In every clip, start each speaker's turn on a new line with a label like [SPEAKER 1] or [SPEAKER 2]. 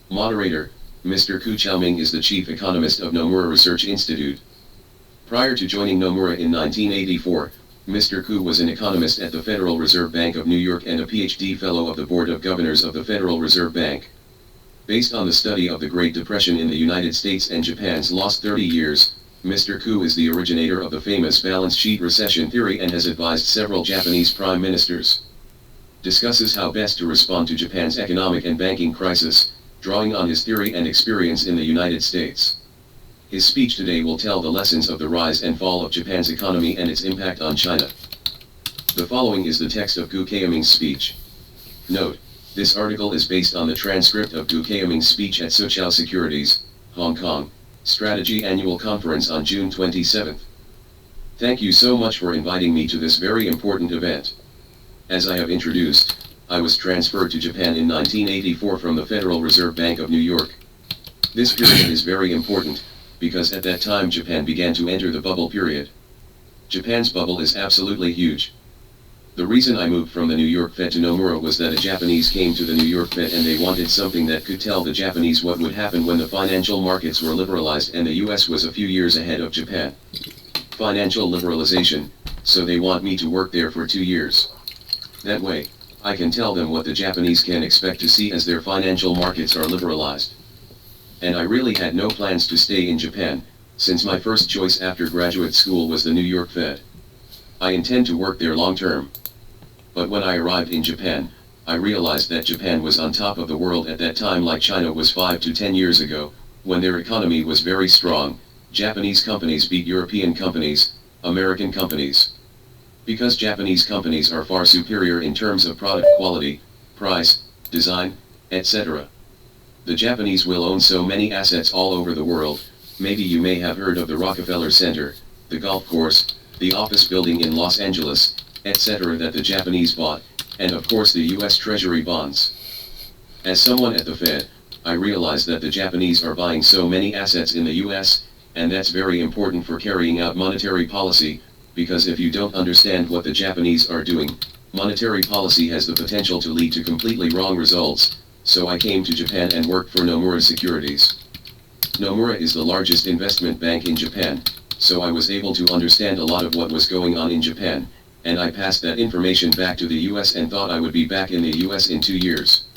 [SPEAKER 1] Moderator, Mr. Ku Chaoming is the chief economist of Nomura Research Institute. Prior to joining Nomura in 1984, Mr. Ku was an economist at the Federal Reserve Bank of New York and a PhD fellow of the Board of Governors of the Federal Reserve Bank. Based on the study of the Great Depression in the United States and Japan's lost 30 years, Mr. Ku is the originator of the famous balance sheet recession theory and has advised several Japanese prime ministers. Discusses how best to respond to Japan's economic and banking crisis, drawing on his theory and experience in the United States. His speech today will tell the lessons of the rise and fall of Japan's economy and its impact on China. The following is the text of Ku Chaoming's speech. Note, this article is based on the transcript of Ku Chaoming's speech at Soochow Securities, Hong Kong, Strategy Annual Conference on June 27. Thank you so much for inviting me to this very important event. As I have introduced, I was transferred to Japan in 1984 from the Federal Reserve Bank of New York. This period is very important, because at that time Japan began to enter the bubble period. Japan's bubble is absolutely huge. The reason I moved from the New York Fed to Nomura was that a Japanese came to the New York Fed and they wanted something that could tell the Japanese what would happen when the financial markets were liberalized, and the US was a few years ahead of Japan. Financial liberalization, so they want me to work there for 2 years. That way, I can tell them what the Japanese can expect to see as their financial markets are liberalized. And I really had no plans to stay in Japan, since my first choice after graduate school was the New York Fed. I intend to work there long term. But when I arrived in Japan, I realized that Japan was on top of the world at that time, like China was 5 to 10 years ago, when their economy was very strong. Japanese companies beat European companies, American companies. Because Japanese companies are far superior in terms of product quality, price, design, etc. The Japanese will own so many assets all over the world. Maybe you may have heard of the Rockefeller Center, the golf course, the office building in Los Angeles, etc. that the Japanese bought, and of course the US Treasury bonds. As someone at the Fed, I realize that the Japanese are buying so many assets in the US, and that's very important for carrying out monetary policy, because if you don't understand what the Japanese are doing, monetary policy has the potential to lead to completely wrong results. So I came to Japan and worked for Nomura Securities. Nomura is the largest investment bank in Japan, so I was able to understand a lot of what was going on in Japan, and I passed that information back to the US and thought I would be back in the US in 2 years.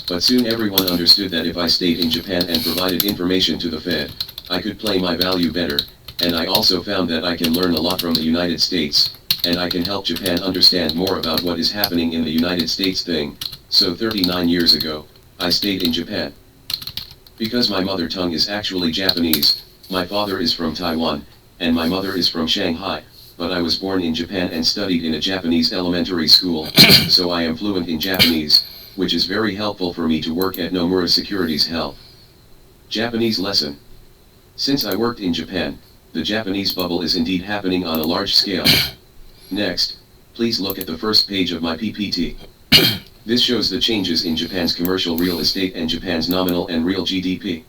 [SPEAKER 1] But soon everyone understood that if I stayed in Japan and provided information to the Fed, I could play my value better, and I also found that I can learn a lot from the United States, and I can help Japan understand more about what is happening in the United States thing. So 39 years ago, I stayed in Japan. Because my mother tongue is actually Japanese, my father is from Taiwan, and my mother is from Shanghai, but I was born in Japan and studied in a Japanese elementary school, so I am fluent in Japanese, which is very helpful for me to work at Nomura Securities Help. Japanese lesson. Since I worked in Japan, the Japanese bubble is indeed happening on a large scale. Next, please look at the first page of my PPT. This shows the changes in Japan's commercial real estate and Japan's nominal and real GDP.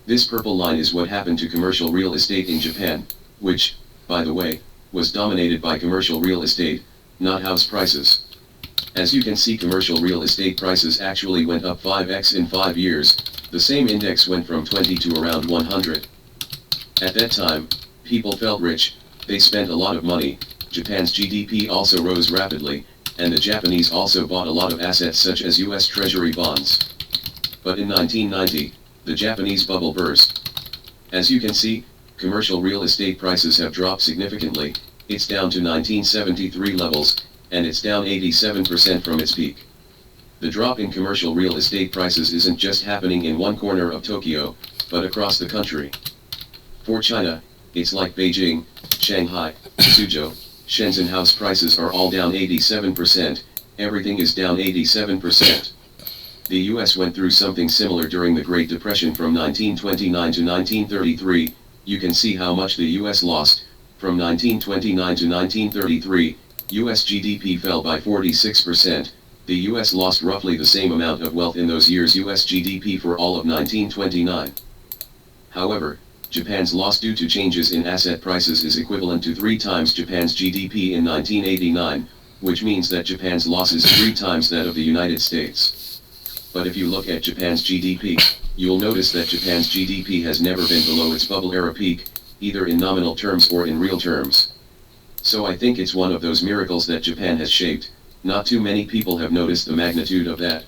[SPEAKER 1] This purple line is what happened to commercial real estate in Japan, which, by the way, was dominated by commercial real estate, not house prices. As you can see, commercial real estate prices actually went up 5x in 5 years. The same index went from 20 to around 100. At that time, people felt rich, they spent a lot of money, Japan's GDP also rose rapidly, and the Japanese also bought a lot of assets such as US Treasury bonds. But in 1990, the Japanese bubble burst. As you can see, commercial real estate prices have dropped significantly. It's down to 1973 levels, and it's down 87% from its peak. The drop in commercial real estate prices isn't just happening in one corner of Tokyo, but across the country. For China, it's like Beijing, Shanghai, Suzhou, Shenzhen house prices are all down 87%, everything is down 87%. The US went through something similar during the Great Depression from 1929 to 1933, you can see how much the US lost. From 1929 to 1933, US GDP fell by 46%, the US lost roughly the same amount of wealth in those years US GDP for all of 1929. However, Japan's loss due to changes in asset prices is equivalent to 3 times Japan's GDP in 1989, which means that Japan's loss is 3 times that of the United States. But if you look at Japan's GDP, you'll notice that Japan's GDP has never been below its bubble era peak, either in nominal terms or in real terms. So I think it's one of those miracles that Japan has shaped. Not too many people have noticed the magnitude of that.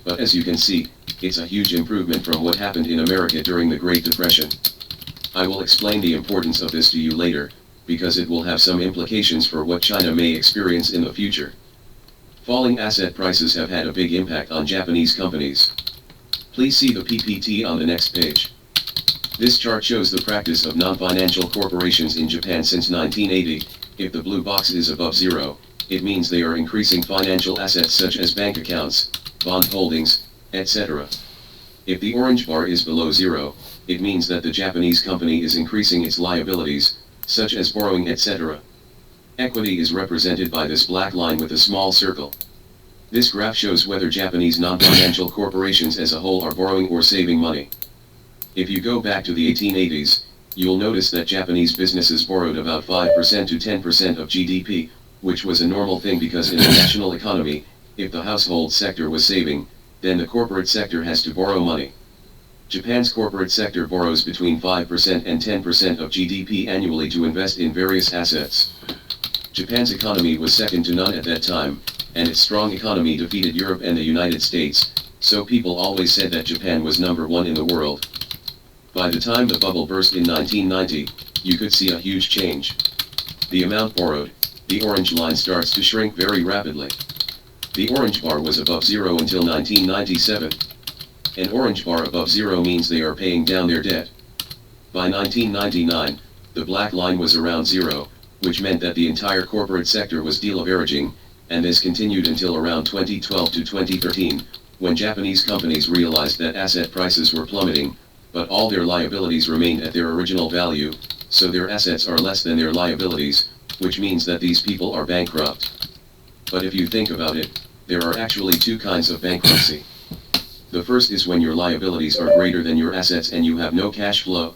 [SPEAKER 1] But as you can see, it's a huge improvement from what happened in America during the Great Depression. I will explain the importance of this to you later, because it will have some implications for what China may experience in the future. Falling asset prices have had a big impact on Japanese companies. Please see the PPT on the next page. This chart shows the practice of non-financial corporations in Japan since 1980. If the blue box is above zero, it means they are increasing financial assets such as bank accounts, bond holdings, etc. If the orange bar is below zero, it means that the Japanese company is increasing its liabilities, such as borrowing, etc. Equity is represented by this black line with a small circle. This graph shows whether Japanese non-financial corporations as a whole are borrowing or saving money. If you go back to the 1880s, you'll notice that Japanese businesses borrowed about 5% to 10% of GDP, which was a normal thing because in the national economy, if the household sector was saving, then the corporate sector has to borrow money. Japan's corporate sector borrows between 5% and 10% of GDP annually to invest in various assets. Japan's economy was second to none at that time, and its strong economy defeated Europe and the United States, so people always said that Japan was number one in the world. By the time the bubble burst in 1990, you could see a huge change. The amount borrowed, the orange line, starts to shrink very rapidly. The orange bar was above zero until 1997. An orange bar above zero means they are paying down their debt. By 1999, the black line was around zero, which meant that the entire corporate sector was deleveraging, and this continued until around 2012 to 2013, when Japanese companies realized that asset prices were plummeting, but all their liabilities remained at their original value, so their assets are less than their liabilities, which means that these people are bankrupt. But if you think about it, there are actually two kinds of bankruptcy. The first is when your liabilities are greater than your assets and you have no cash flow.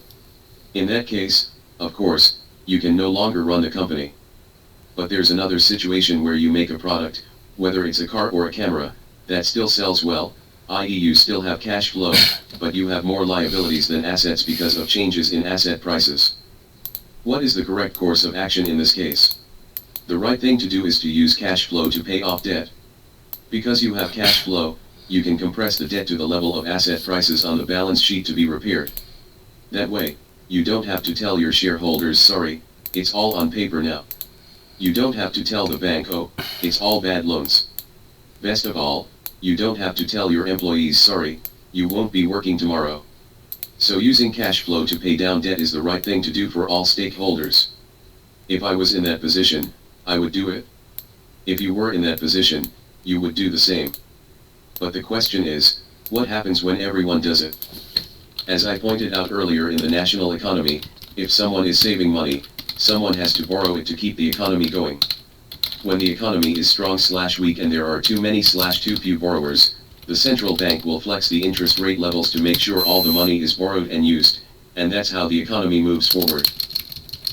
[SPEAKER 1] In that case, of course, you can no longer run the company. But there's another situation where you make a product, whether it's a car or a camera, that still sells well, i.e. you still have cash flow, but you have more liabilities than assets because of changes in asset prices. What is the correct course of action in this case? The right thing to do is to use cash flow to pay off debt. Because you have cash flow, you can compress the debt to the level of asset prices on the balance sheet to be repaired. That way, you don't have to tell your shareholders, sorry, it's all on paper now. You don't have to tell the bank, oh, it's all bad loans. Best of all, you don't have to tell your employees, sorry, you won't be working tomorrow. So using cash flow to pay down debt is the right thing to do for all stakeholders. If I was in that position, I would do it. If you were in that position, you would do the same. But the question is, what happens when everyone does it? As I pointed out earlier in the national economy, if someone is saving money, someone has to borrow it to keep the economy going. When the economy is strong/weak and there are too many/too few borrowers, the central bank will flex the interest rate levels to make sure all the money is borrowed and used, and that's how the economy moves forward.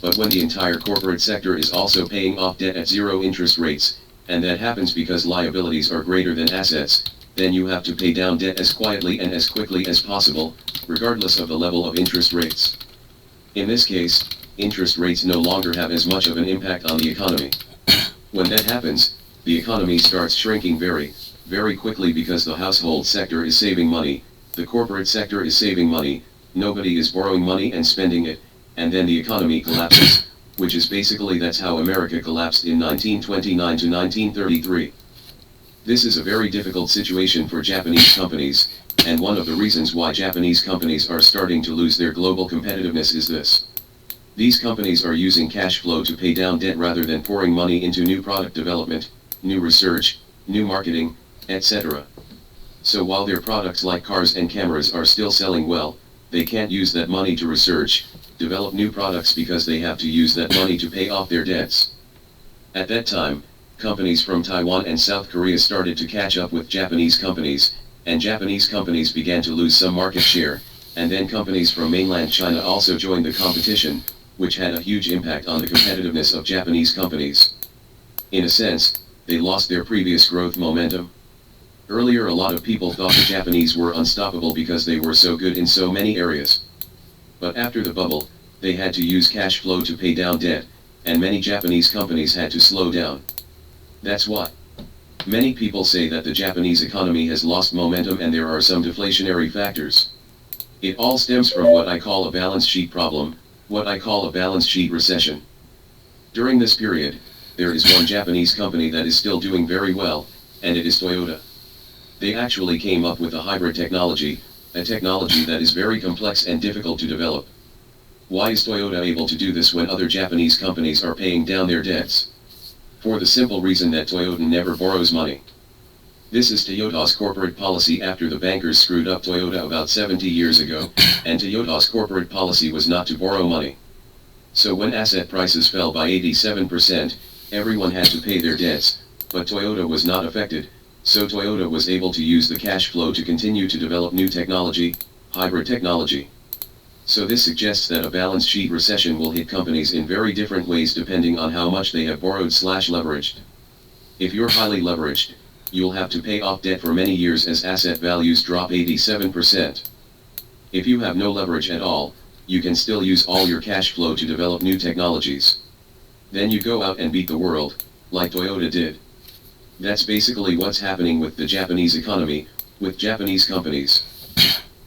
[SPEAKER 1] But when the entire corporate sector is also paying off debt at zero interest rates, and that happens because liabilities are greater than assets, then you have to pay down debt as quietly and as quickly as possible, regardless of the level of interest rates. In this case, interest rates no longer have as much of an impact on the economy. When that happens, the economy starts shrinking very, very quickly because the household sector is saving money, the corporate sector is saving money, nobody is borrowing money and spending it, and then the economy collapses, which is basically that's how America collapsed in 1929 to 1933. This is a very difficult situation for Japanese companies, and one of the reasons why Japanese companies are starting to lose their global competitiveness is this. These companies are using cash flow to pay down debt rather than pouring money into new product development, new research, new marketing, etc. So while their products like cars and cameras are still selling well, they can't use that money to research, develop new products because they have to use that money to pay off their debts. At that time, companies from Taiwan and South Korea started to catch up with Japanese companies, and Japanese companies began to lose some market share, and then companies from mainland China also joined the competition, which had a huge impact on the competitiveness of Japanese companies. In a sense, they lost their previous growth momentum. Earlier a lot of people thought the Japanese were unstoppable because they were so good in so many areas. But after the bubble, they had to use cash flow to pay down debt, and many Japanese companies had to slow down. That's why many people say that the Japanese economy has lost momentum and there are some deflationary factors. It all stems from what I call a balance sheet problem, what I call a balance sheet recession. During this period, there is one Japanese company that is still doing very well, and it is Toyota. They actually came up with a hybrid technology, a technology that is very complex and difficult to develop. Why is Toyota able to do this when other Japanese companies are paying down their debts? For the simple reason that Toyota never borrows money. This is Toyota's corporate policy after the bankers screwed up Toyota about 70 years ago, and Toyota's corporate policy was not to borrow money. So when asset prices fell by 87%, everyone had to pay their debts, but Toyota was not affected, so Toyota was able to use the cash flow to continue to develop new technology, hybrid technology. So this suggests that a balance sheet recession will hit companies in very different ways depending on how much they have borrowed/leveraged. If you're highly leveraged, you'll have to pay off debt for many years as asset values drop 87%. If you have no leverage at all, you can still use all your cash flow to develop new technologies. Then you go out and beat the world, like Toyota did. That's basically what's happening with the Japanese economy, with Japanese companies.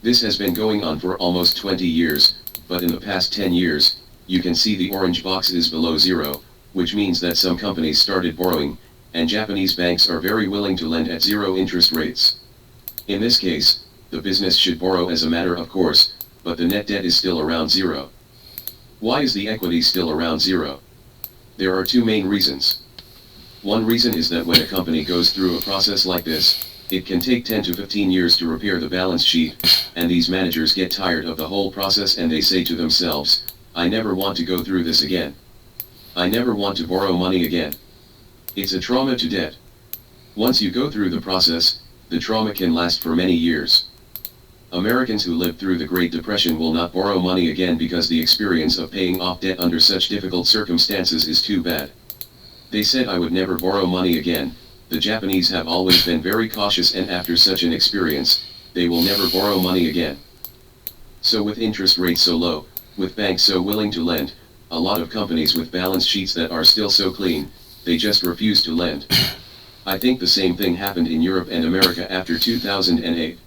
[SPEAKER 1] This has been going on for almost 20 years, but in the past 10 years, you can see the orange box is below zero, which means that some companies started borrowing, and Japanese banks are very willing to lend at zero interest rates. In this case, the business should borrow as a matter of course, but the net debt is still around zero. Why is the equity still around zero? There are two main reasons. One reason is that when a company goes through a process like this, it can take 10 to 15 years to repair the balance sheet, and these managers get tired of the whole process and they say to themselves, I never want to go through this again. I never want to borrow money again. It's a trauma to debt. Once you go through the process, the trauma can last for many years. Americans who lived through the Great Depression will not borrow money again because the experience of paying off debt under such difficult circumstances is too bad. They said I would never borrow money again. The Japanese have always been very cautious, and after such an experience, they will never borrow money again. So with interest rates so low, with banks so willing to lend, a lot of companies with balance sheets that are still so clean, they just refuse to lend. I think the same thing happened in Europe and America after 2008.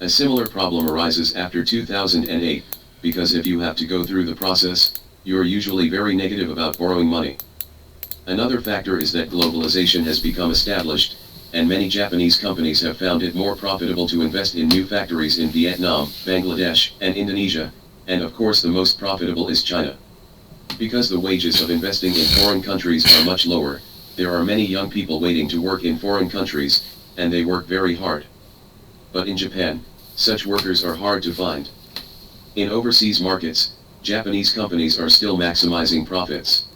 [SPEAKER 1] A similar problem arises after 2008, because if you have to go through the process, you're usually very negative about borrowing money. Another factor is that globalization has become established, and many Japanese companies have found it more profitable to invest in new factories in Vietnam, Bangladesh, and Indonesia, and of course the most profitable is China. Because the wages of investing in foreign countries are much lower, there are many young people waiting to work in foreign countries, and they work very hard. But in Japan, such workers are hard to find. In overseas markets, Japanese companies are still maximizing profits.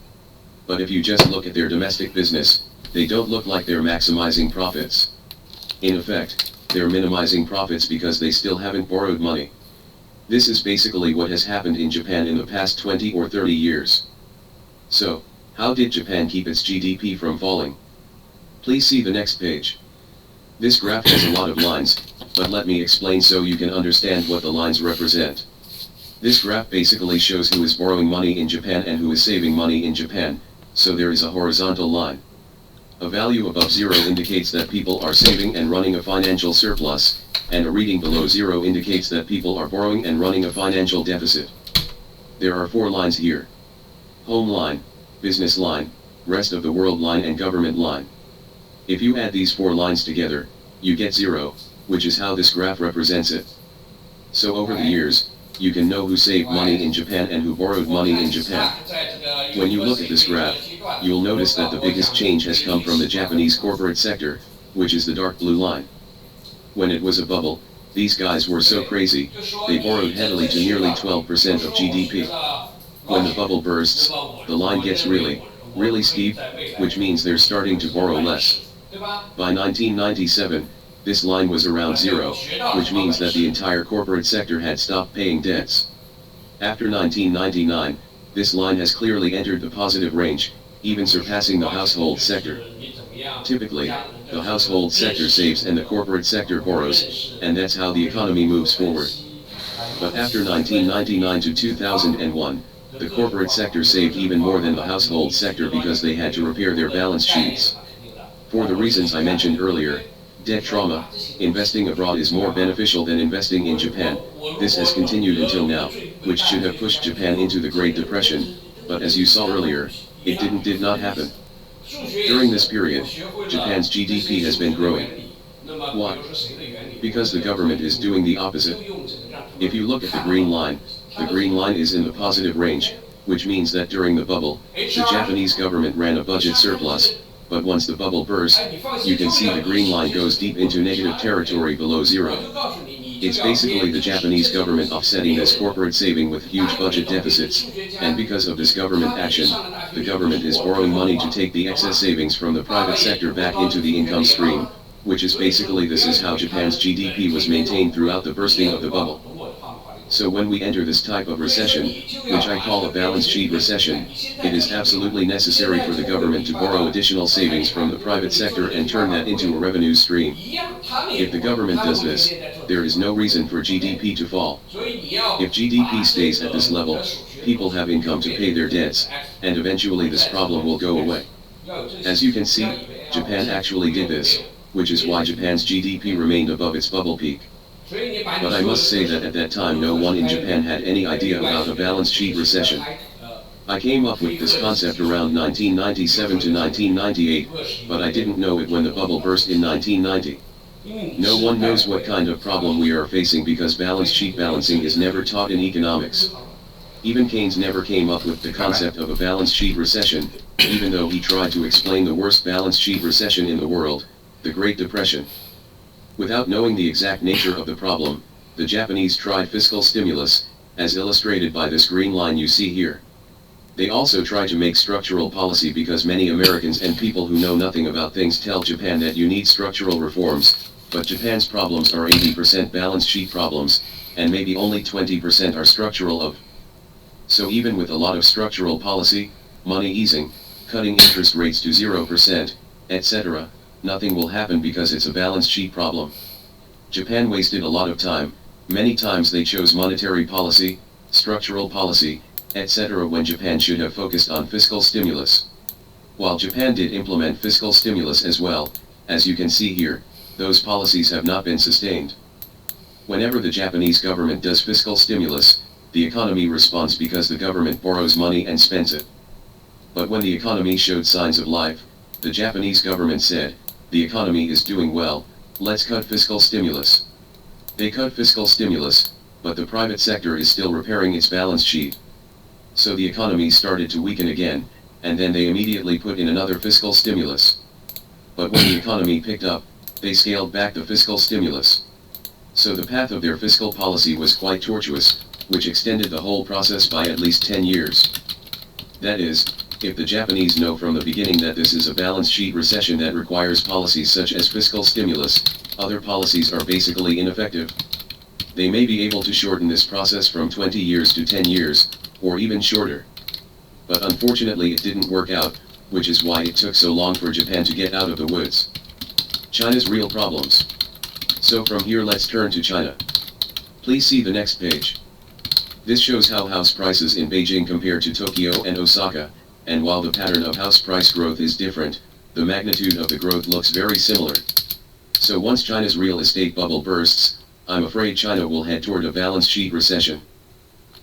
[SPEAKER 1] But if you just look at their domestic business, they don't look like they're maximizing profits. In effect, they're minimizing profits because they still haven't borrowed money. This is basically what has happened in Japan in the past 20 or 30 years. So, how did Japan keep its GDP from falling? Please see the next page. This graph has a lot of lines, but let me explain so you can understand what the lines represent. This graph basically shows who is borrowing money in Japan and who is saving money in Japan, so there is a horizontal line. A value above zero indicates that people are saving and running a financial surplus, and a reading below zero indicates that people are borrowing and running a financial deficit. There are four lines here. Home line, business line, rest of the world line, and government line. If you add these four lines together, you get zero, which is how this graph represents it. So over the years, you can know who saved money in Japan and who borrowed money in Japan. When you look at this graph, you'll notice that the biggest change has come from the Japanese corporate sector, which is the dark blue line. When it was a bubble, these guys were so crazy, they borrowed heavily to nearly 12% of GDP. When the bubble bursts, the line gets really steep, which means they're starting to borrow less. By 1997, this line was around zero, which means that the entire corporate sector had stopped paying debts. After 1999, this line has clearly entered the positive range, even surpassing the household sector. Typically, the household sector saves and the corporate sector borrows, and that's how the economy moves forward. But after 1999 to 2001, the corporate sector saved even more than the household sector because they had to repair their balance sheets. For the reasons I mentioned earlier, debt trauma, investing abroad is more beneficial than investing in Japan. This has continued until now, which should have pushed Japan into the Great Depression, but as you saw earlier, it did not happen. During this period, Japan's GDP has been growing. Why? Because the government is doing the opposite. If you look at the green line is in the positive range, which means that during the bubble, the Japanese government ran a budget surplus, but once the bubble burst, you can see the green line goes deep into negative territory below zero. It's basically the Japanese government offsetting this corporate saving with huge budget deficits, and because of this government action, the government is borrowing money to take the excess savings from the private sector back into the income stream, which is basically this is how Japan's GDP was maintained throughout the bursting of the bubble. So when we enter this type of recession, which I call a balance sheet recession, it is absolutely necessary for the government to borrow additional savings from the private sector and turn that into a revenue stream. If the government does this, there is no reason for GDP to fall. If GDP stays at this level, people have income to pay their debts, and eventually this problem will go away. As you can see, Japan actually did this, which is why Japan's GDP remained above its bubble peak. But I must say that at that time no one in Japan had any idea about a balance sheet recession. I came up with this concept around 1997 to 1998, but I didn't know it when the bubble burst in 1990. No one knows what kind of problem we are facing because balance sheet balancing is never taught in economics. Even Keynes never came up with the concept of a balance sheet recession, even though he tried to explain the worst balance sheet recession in the world, the Great Depression. Without knowing the exact nature of the problem, the Japanese tried fiscal stimulus, as illustrated by this green line you see here. They also try to make structural policy because many Americans and people who know nothing about things tell Japan that you need structural reforms, but Japan's problems are 80% balance sheet problems, and maybe only 20% are structural. So even with a lot of structural policy, money easing, cutting interest rates to 0%, etc., nothing will happen because it's a balance sheet problem. Japan wasted a lot of time. Many times they chose monetary policy, structural policy, etc. when Japan should have focused on fiscal stimulus. While Japan did implement fiscal stimulus as well, as you can see here, those policies have not been sustained. Whenever the Japanese government does fiscal stimulus, the economy responds because the government borrows money and spends it. But when the economy showed signs of life, the Japanese government said, the economy is doing well, let's cut fiscal stimulus. They cut fiscal stimulus, but the private sector is still repairing its balance sheet. So the economy started to weaken again, and then they immediately put in another fiscal stimulus. But when the economy picked up, they scaled back the fiscal stimulus. So the path of their fiscal policy was quite tortuous, which extended the whole process by at least 10 years. That is, if the Japanese know from the beginning that this is a balance sheet recession that requires policies such as fiscal stimulus, other policies are basically ineffective. They may be able to shorten this process from 20 years to 10 years, or even shorter. But unfortunately it didn't work out, which is why it took so long for Japan to get out of the woods. China's real problems. So from here let's turn to China. Please see the next page. This shows how house prices in Beijing compare to Tokyo and Osaka, and while the pattern of house price growth is different, the magnitude of the growth looks very similar. So once China's real estate bubble bursts, I'm afraid China will head toward a balance sheet recession.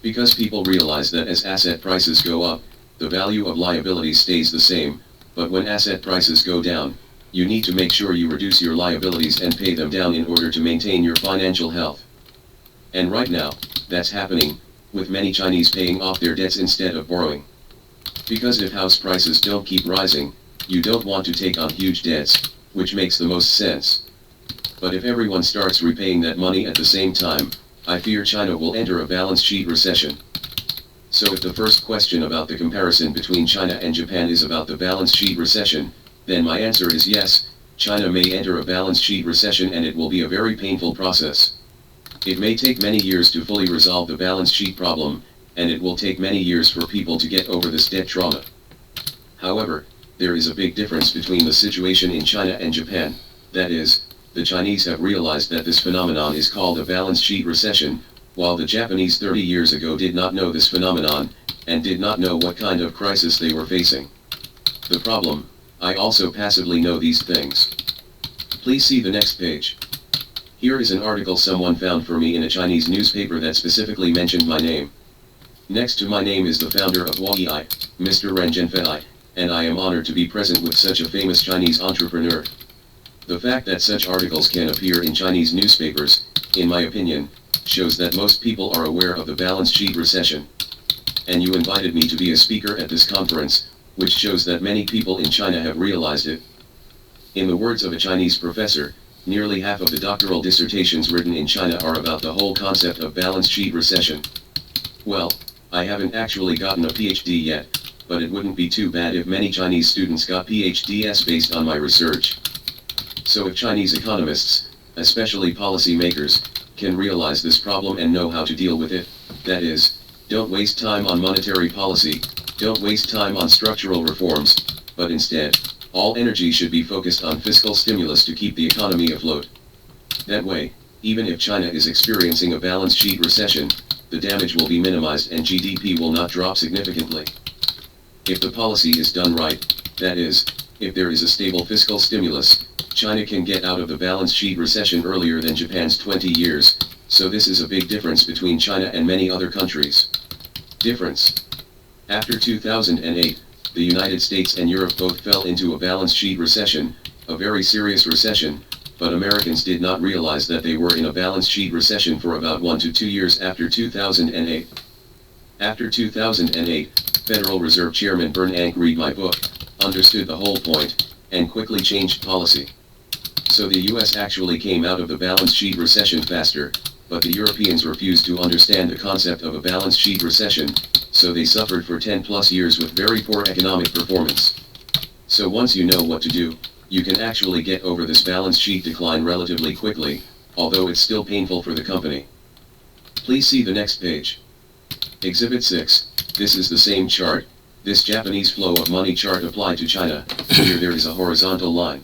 [SPEAKER 1] Because people realize that as asset prices go up, the value of liabilities stays the same, but when asset prices go down, you need to make sure you reduce your liabilities and pay them down in order to maintain your financial health. And right now, that's happening, with many Chinese paying off their debts instead of borrowing. Because if house prices don't keep rising, you don't want to take on huge debts, which makes the most sense. But if everyone starts repaying that money at the same time, I fear China will enter a balance sheet recession. So if the first question about the comparison between China and Japan is about the balance sheet recession, then my answer is yes, China may enter a balance sheet recession and it will be a very painful process. It may take many years to fully resolve the balance sheet problem, and it will take many years for people to get over this debt trauma. However, there is a big difference between the situation in China and Japan. That is, the Chinese have realized that this phenomenon is called a balance sheet recession, while the Japanese 30 years ago did not know this phenomenon, and did not know what kind of crisis they were facing. The problem, I also passively know these things. Please see the next page. Here is an article someone found for me in a Chinese newspaper that specifically mentioned my name. Next to my name is the founder of Huawei, Mr. Ren Zhengfei, and I am honored to be present with such a famous Chinese entrepreneur. The fact that such articles can appear in Chinese newspapers, in my opinion, shows that most people are aware of the balance sheet recession. And you invited me to be a speaker at this conference, which shows that many people in China have realized it. In the words of a Chinese professor, nearly half of the doctoral dissertations written in China are about the whole concept of balance sheet recession. Well, I haven't actually gotten a PhD yet, but it wouldn't be too bad if many Chinese students got PhDs based on my research. So if Chinese economists, especially policymakers, can realize this problem and know how to deal with it, that is, don't waste time on monetary policy, don't waste time on structural reforms, but instead, all energy should be focused on fiscal stimulus to keep the economy afloat. That way, even if China is experiencing a balance sheet recession, the damage will be minimized and GDP will not drop significantly. If the policy is done right, that is, if there is a stable fiscal stimulus, China can get out of the balance sheet recession earlier than Japan's 20 years, so this is a big difference between China and many other countries. Difference. After 2008, the United States and Europe both fell into a balance sheet recession, a very serious recession, but Americans did not realize that they were in a balance sheet recession for about 1 to 2 years after 2008. After 2008, Federal Reserve Chairman Bernanke read my book, understood the whole point, and quickly changed policy. So the US actually came out of the balance sheet recession faster, but the Europeans refused to understand the concept of a balance sheet recession, so they suffered for 10 plus years with very poor economic performance. So once you know what to do, you can actually get over this balance sheet decline relatively quickly, although it's still painful for the company. Please see the next page. Exhibit 6, this is the same chart, this Japanese flow of money chart applied to China. Here there is a horizontal line.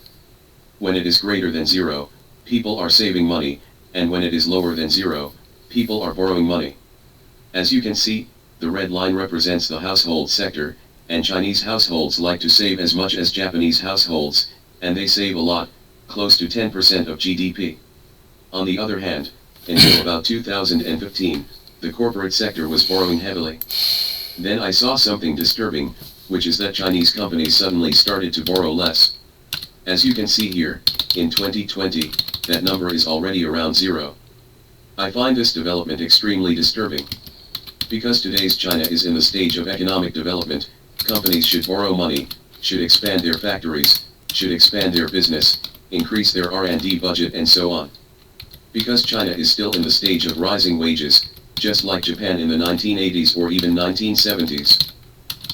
[SPEAKER 1] When it is greater than zero, people are saving money, and when it is lower than zero, people are borrowing money. As you can see, the red line represents the household sector, and Chinese households like to save as much as Japanese households, and they save a lot, close to 10% of GDP. On the other hand, until about 2015, the corporate sector was borrowing heavily. Then I saw something disturbing, which is that Chinese companies suddenly started to borrow less. As you can see here, in 2020, that number is already around zero. I find this development extremely disturbing. Because today's China is in the stage of economic development, companies should borrow money, should expand their factories, should expand their business, increase their R&D budget and so on. Because China is still in the stage of rising wages, just like Japan in the 1980s or even 1970s.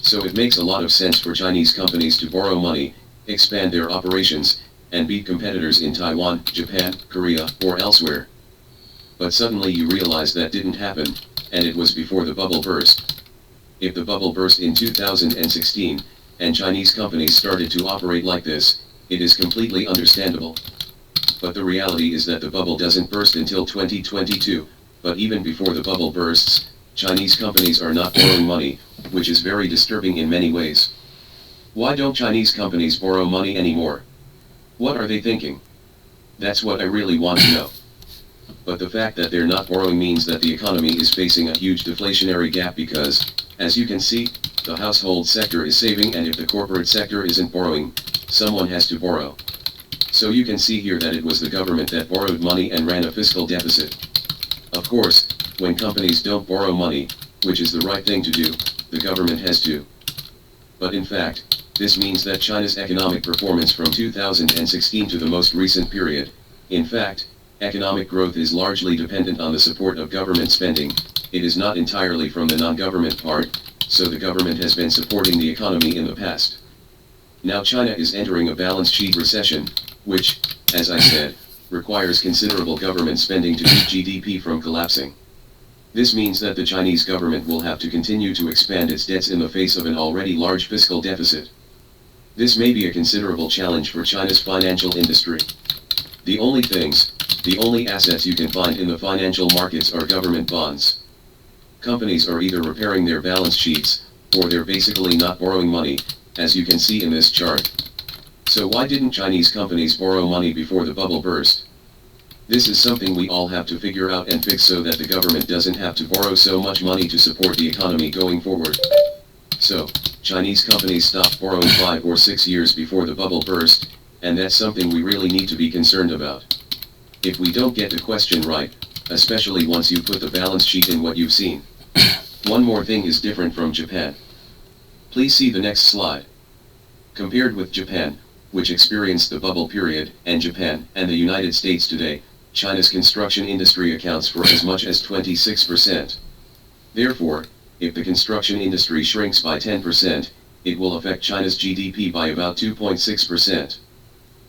[SPEAKER 1] So it makes a lot of sense for Chinese companies to borrow money, expand their operations, and beat competitors in Taiwan, Japan, Korea, or elsewhere. But suddenly you realize that didn't happen, and it was before the bubble burst. If the bubble burst in 2016, and Chinese companies started to operate like this, it is completely understandable. But the reality is that the bubble doesn't burst until 2022, but even before the bubble bursts, Chinese companies are not borrowing money, which is very disturbing in many ways. Why don't Chinese companies borrow money anymore? What are they thinking? That's what I really want to know. But the fact that they're not borrowing means that the economy is facing a huge deflationary gap because, as you can see, the household sector is saving, and if the corporate sector isn't borrowing, someone has to borrow. So you can see here that it was the government that borrowed money and ran a fiscal deficit. Of course, when companies don't borrow money, which is the right thing to do, the government has to. But in fact, this means that China's economic performance from 2016 to the most recent period, in fact, economic growth is largely dependent on the support of government spending. It is not entirely from the non-government part, so the government has been supporting the economy in the past. Now China is entering a balance sheet recession, which, as I said, requires considerable government spending to keep GDP from collapsing. This means that the Chinese government will have to continue to expand its debts in the face of an already large fiscal deficit. This may be a considerable challenge for China's financial industry. The only assets you can find in the financial markets are government bonds. Companies are either repairing their balance sheets, or they're basically not borrowing money, as you can see in this chart. So why didn't Chinese companies borrow money before the bubble burst? This is something we all have to figure out and fix so that the government doesn't have to borrow so much money to support the economy going forward. So, Chinese companies stopped borrowing 5 or 6 years before the bubble burst, and that's something we really need to be concerned about. If we don't get the question right, especially once you put the balance sheet in what you've seen. One more thing is different from Japan. Please see the next slide. Compared with Japan, which experienced the bubble period, and Japan and the United States today, China's construction industry accounts for as much as 26%. Therefore, if the construction industry shrinks by 10%, it will affect China's GDP by about 2.6%.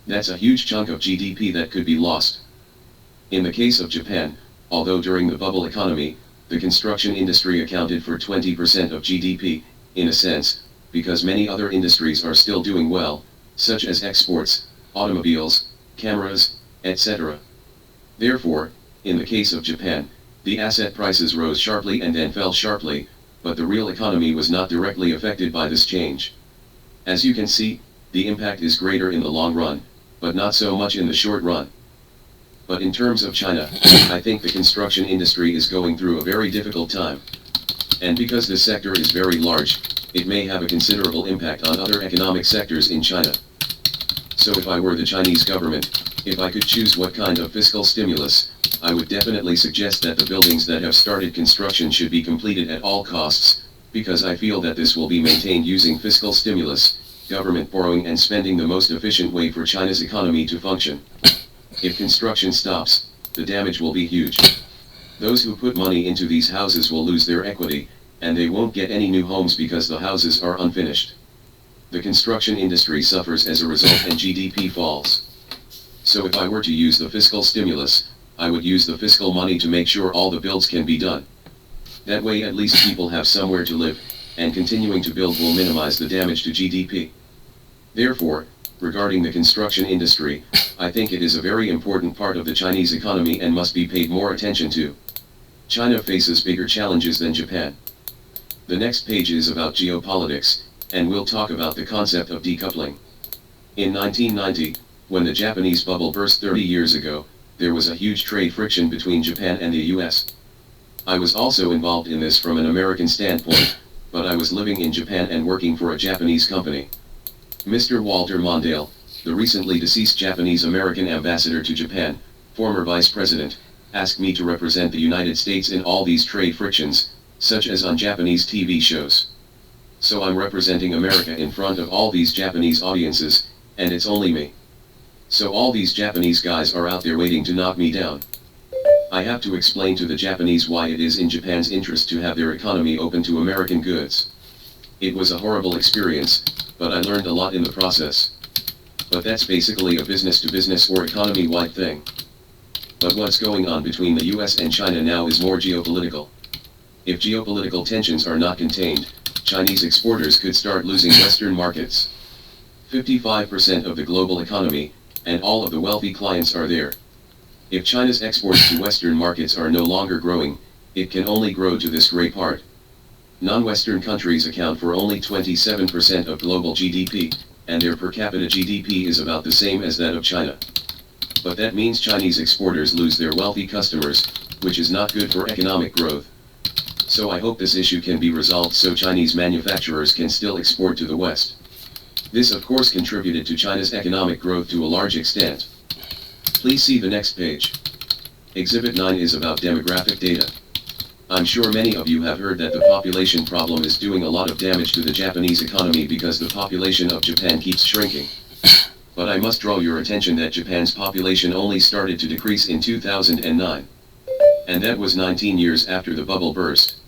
[SPEAKER 1] That's a huge chunk of GDP that could be lost. In the case of Japan, although during the bubble economy, the construction industry accounted for 20% of GDP, in a sense, because many other industries are still doing well, such as exports, automobiles, cameras, etc. Therefore, in the case of Japan, the asset prices rose sharply and then fell sharply, but the real economy was not directly affected by this change. As you can see, the impact is greater in the long run, but not so much in the short run. But in terms of China, I think the construction industry is going through a very difficult time. And because this sector is very large, it may have a considerable impact on other economic sectors in China. So if I were the Chinese government, if I could choose what kind of fiscal stimulus, I would definitely suggest that the buildings that have started construction should be completed at all costs, because I feel that this will be maintained using fiscal stimulus, government borrowing and spending the most efficient way for China's economy to function. If construction stops, the damage will be huge. Those who put money into these houses will lose their equity, and they won't get any new homes because the houses are unfinished. The construction industry suffers as a result and GDP falls. So if I were to use the fiscal stimulus, I would use the fiscal money to make sure all the builds can be done. That way at least people have somewhere to live, and continuing to build will minimize the damage to GDP. Therefore, regarding the construction industry, I think it is a very important part of the Chinese economy and must be paid more attention to. China faces bigger challenges than Japan. The next page is about geopolitics, and we'll talk about the concept of decoupling. In 1990, when the Japanese bubble burst 30 years ago, there was a huge trade friction between Japan and the US. I was also involved in this from an American standpoint, but I was living in Japan and working for a Japanese company. Mr. Walter Mondale, the recently deceased Japanese American ambassador to Japan, former vice president, asked me to represent the United States in all these trade frictions, such as on Japanese TV shows. So I'm representing America in front of all these Japanese audiences, and it's only me. So all these Japanese guys are out there waiting to knock me down. I have to explain to the Japanese why it is in Japan's interest to have their economy open to American goods. It was a horrible experience, but I learned a lot in the process. But that's basically a business-to-business or economy-wide thing. But what's going on between the US and China now is more geopolitical. If geopolitical tensions are not contained, Chinese exporters could start losing Western markets. 55% of the global economy, and all of the wealthy clients are there. If China's exports to Western markets are no longer growing, it can only grow to this gray part. Non-Western countries account for only 27% of global GDP, and their per capita GDP is about the same as that of China. But that means Chinese exporters lose their wealthy customers, which is not good for economic growth. So I hope this issue can be resolved so Chinese manufacturers can still export to the West. This of course contributed to China's economic growth to a large extent. Please see the next page. Exhibit 9 is about demographic data. I'm sure many of you have heard that the population problem is doing a lot of damage to the Japanese economy because the population of Japan keeps shrinking. But I must draw your attention that Japan's population only started to decrease in 2009. And that was 19 years after the bubble burst.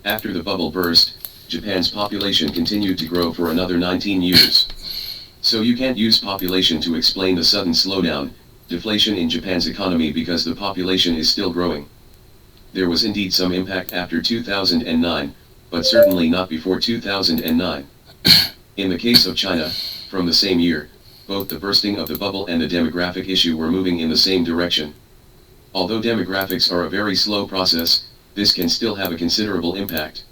[SPEAKER 1] After the bubble burst, Japan's population continued to grow for another 19 years. So you can't use population to explain the sudden slowdown, deflation in Japan's economy because the population is still growing. There was indeed some impact after 2009, but certainly not before 2009. In the case of China, From the same year, both the bursting of the bubble and the demographic issue were moving in the same direction. Although demographics are a very slow process, this can still have a considerable impact.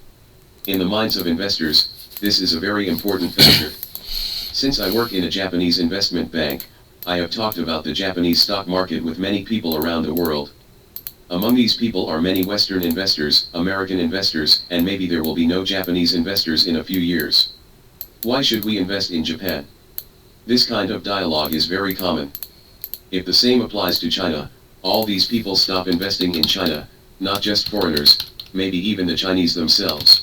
[SPEAKER 1] In the minds of investors, this is a very important factor. Since I work in a Japanese investment bank, I have talked about the Japanese stock market with many people around the world. Among these people are many Western investors, American investors, and maybe there will be no Japanese investors in a few years. Why should we invest in Japan? This kind of dialogue is very common. If the same applies to China, all these people stop investing in China, not just foreigners, maybe even the Chinese themselves.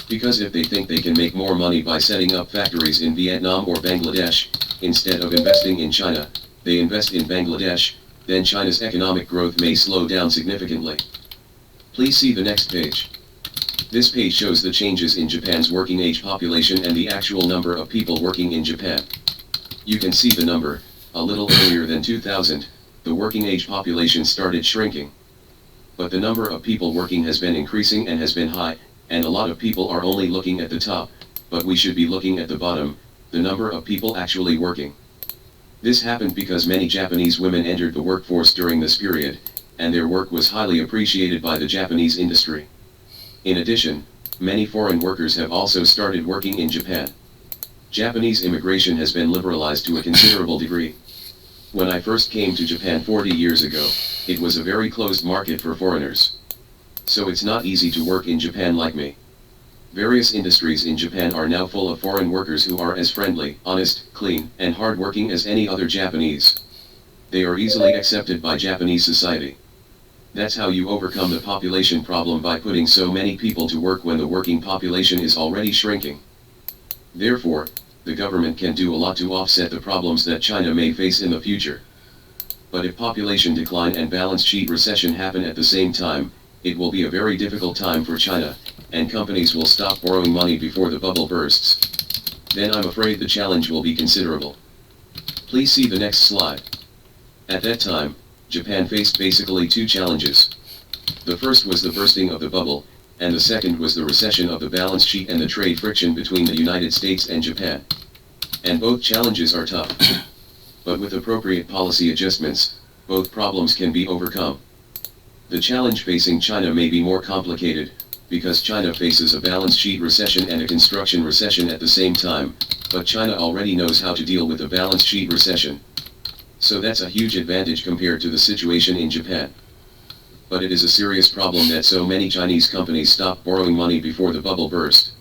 [SPEAKER 1] Because if they think they can make more money by setting up factories in Vietnam or Bangladesh, instead of investing in China, they invest in Bangladesh, then China's economic growth may slow down significantly. Please see the next page. This page shows the changes in Japan's working age population and the actual number of people working in Japan. You can see the number, a little earlier than 2000, the working age population started shrinking. But the number of people working has been increasing and has been high, and a lot of people are only looking at the top, but we should be looking at the bottom, the number of people actually working. This happened because many Japanese women entered the workforce during this period, and their work was highly appreciated by the Japanese industry. In addition, many foreign workers have also started working in Japan. Japanese immigration has been liberalized to a considerable degree. When I first came to Japan 40 years ago, it was a very closed market for foreigners. So it's not easy to work in Japan like me. Various industries in Japan are now full of foreign workers who are as friendly, honest, clean, and hardworking as any other Japanese. They are easily accepted by Japanese society. That's how you overcome the population problem, by putting so many people to work when the working population is already shrinking. Therefore, the government can do a lot to offset the problems that China may face in the future. But if population decline and balance sheet recession happen at the same time, it will be a very difficult time for China, and companies will stop borrowing money before the bubble bursts. Then I'm afraid the challenge will be considerable. Please see the next slide. At that time, Japan faced basically two challenges. The first was the bursting of the bubble, and the second was the recession of the balance sheet and the trade friction between the United States and Japan. And both challenges are tough. But with appropriate policy adjustments, both problems can be overcome. The challenge facing China may be more complicated, because China faces a balance sheet recession and a construction recession at the same time, but China already knows how to deal with a balance sheet recession. So that's a huge advantage compared to the situation in Japan. But it is a serious problem that so many Chinese companies stop borrowing money before the bubble burst.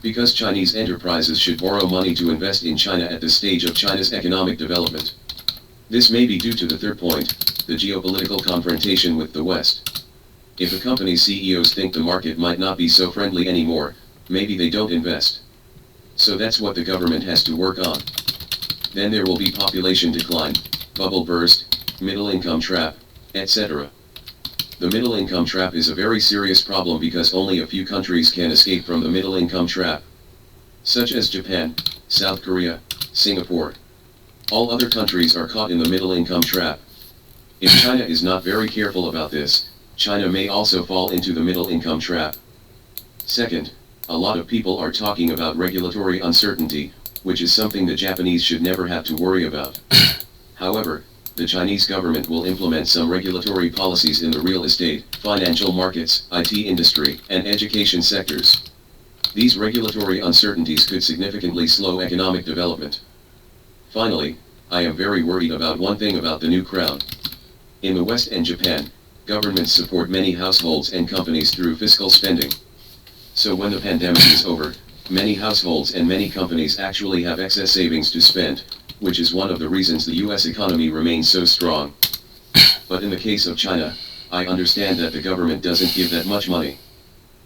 [SPEAKER 1] Because Chinese enterprises should borrow money to invest in China at this stage of China's economic development. This may be due to the third point, the geopolitical confrontation with the West. If a company's CEOs think the market might not be so friendly anymore, maybe they don't invest. So that's what the government has to work on. Then there will be population decline, bubble burst, middle income trap, etc. The middle income trap is a very serious problem because only a few countries can escape from the middle income trap, such as Japan, South Korea, Singapore. All other countries are caught in the middle income trap. If China is not very careful about this, China may also fall into the middle income trap. Second, a lot of people are talking about regulatory uncertainty, which is something the Japanese should never have to worry about. However, the Chinese government will implement some regulatory policies in the real estate, financial markets, IT industry, and education sectors. These regulatory uncertainties could significantly slow economic development. Finally, I am very worried about one thing about the new crown. In the West and Japan, governments support many households and companies through fiscal spending. So when the pandemic is over, many households and many companies actually have excess savings to spend, which is one of the reasons the US economy remains so strong. But in the case of China, I understand that the government doesn't give that much money.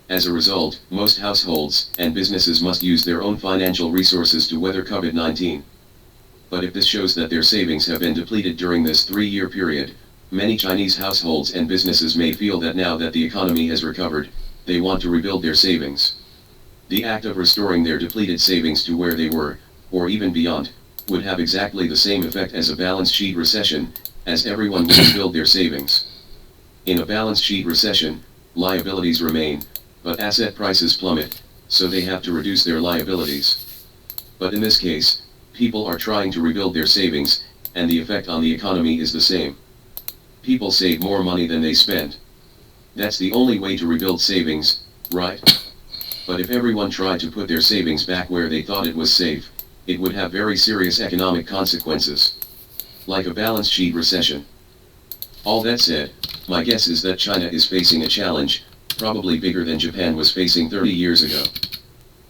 [SPEAKER 1] As a result, most households and businesses must use their own financial resources to weather COVID-19. But if this shows that their savings have been depleted during this 3-year period, many Chinese households and businesses may feel that now that the economy has recovered, they want to rebuild their savings. The act of restoring their depleted savings to where they were, or even beyond, would have exactly the same effect as a balance sheet recession, as everyone will rebuild their savings. In a balance sheet recession, liabilities remain, but asset prices plummet, so they have to reduce their liabilities. But in this case, People are trying to rebuild their savings, and the effect on the economy is the same. People save more money than they spend. That's the only way to rebuild savings, right? But if everyone tried to put their savings back where they thought it was safe, it would have very serious economic consequences. Like a balance sheet recession. All that said, my guess is that China is facing a challenge, probably bigger than Japan was facing 30 years ago.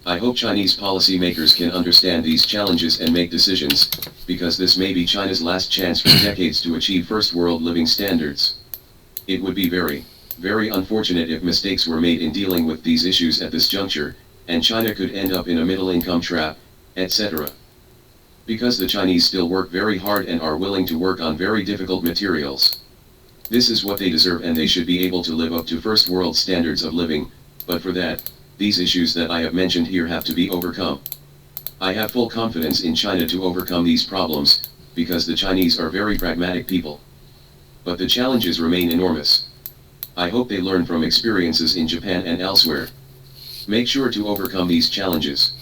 [SPEAKER 1] I hope Chinese policymakers can understand these challenges and make decisions, because this may be China's last chance for decades to achieve first world living standards. It would be very, very unfortunate if mistakes were made in dealing with these issues at this juncture, and China could end up in a middle-income trap, etc. Because the Chinese still work very hard and are willing to work on very difficult materials. This is what they deserve, and they should be able to live up to first world standards of living, but for that, these issues that I have mentioned here have to be overcome. I have full confidence in China to overcome these problems, because the Chinese are very pragmatic people. But the challenges remain enormous. I hope they learn from experiences in Japan and elsewhere. Make sure to overcome these challenges.